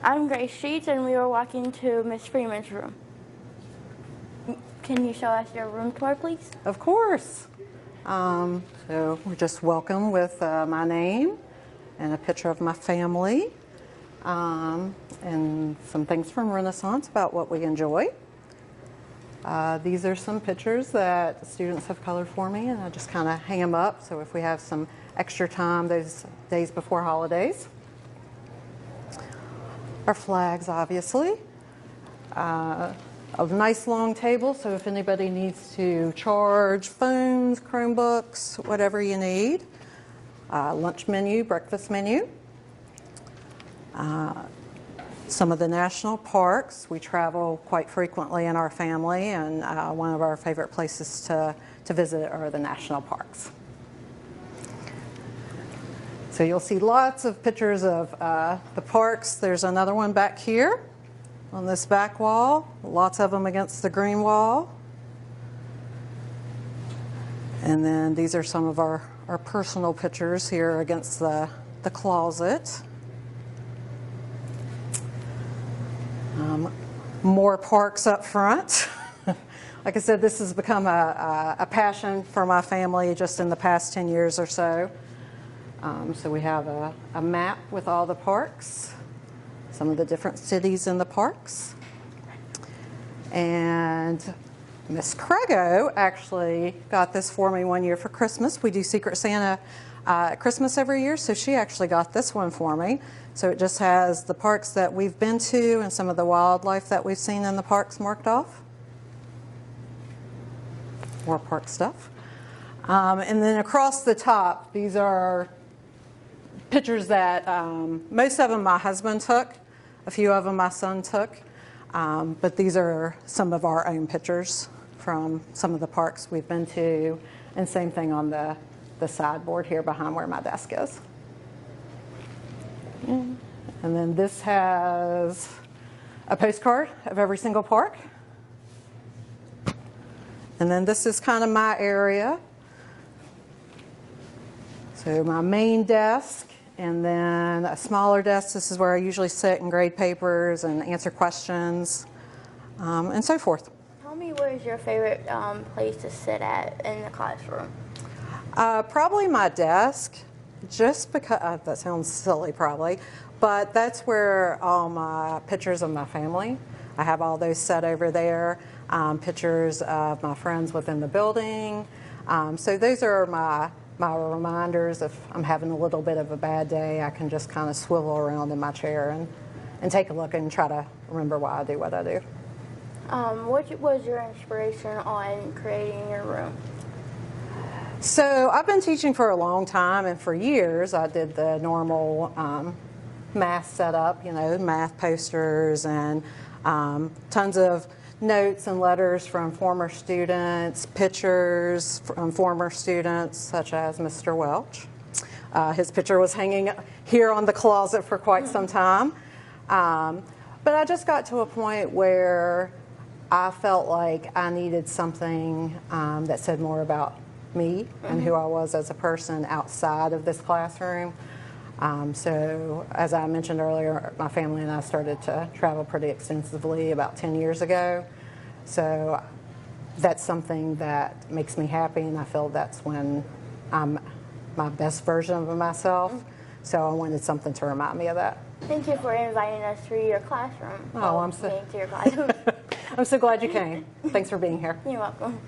I'm Grace Sheets, and we were walking to Miss Freeman's room. Can you show us your room tour, please? Of course. So we're just welcome with my name and a picture of my family and some things from Renaissance about what we enjoy. These are some pictures that the students have colored for me, and I just kind of hang them up so if we have some extra time those days before holidays. Our flags, obviously. A nice long table, so if anybody needs to charge phones, Chromebooks, whatever you need. Lunch menu, breakfast menu. Some of the national parks. We travel quite frequently in our family, and one of our favorite places to visit are the national parks. So you'll see lots of pictures of the parks. There's another one back here on this back wall, lots of them against the green wall. And then these are some of our personal pictures here against the closet. More parks up front. Like I said, this has become a passion for my family just in the past 10 years or so. So we have a map with all the parks, some of the different cities in the parks. And Miss Crego actually got this for me one year for Christmas. We do Secret Santa at Christmas every year, so she actually got this one for me. So it just has the parks that we've been to and some of the wildlife that we've seen in the parks marked off. More park stuff. And then across the top, these are pictures that most of them my husband took. A few of them my son took. But these are some of our own pictures from some of the parks we've been to. And same thing on the sideboard here behind where my desk is. And then this has a postcard of every single park. And then this is kind of my area. So my main desk, and then a smaller desk. This is where I usually sit and grade papers and answer questions, and so forth. Tell me, what is your favorite place to sit at in the classroom? Probably my desk, just because, that sounds silly probably, but that's where all my pictures of my family, I have all those set over there, pictures of my friends within the building. So those are my reminders. If I'm having a little bit of a bad day, I can just kind of swivel around in my chair and take a look and try to remember why I do what I do. What was your inspiration on creating your room? So I've been teaching for a long time, and for years I did the normal math setup, you know, math posters and tons of notes and letters from former students, pictures from former students, such as Mr. Welch. His picture was hanging here on the closet for quite some time. But I just got to a point where I felt like I needed something that said more about me and who I was as a person outside of this classroom. So as I mentioned earlier, my family and I started to travel pretty extensively about 10 years ago. So that's something that makes me happy, and I feel that's when I'm my best version of myself. So I wanted something to remind me of that. Thank you for inviting us to your classroom. Oh, I'm so to your classroom. I'm so glad you came. Thanks for being here. You're welcome.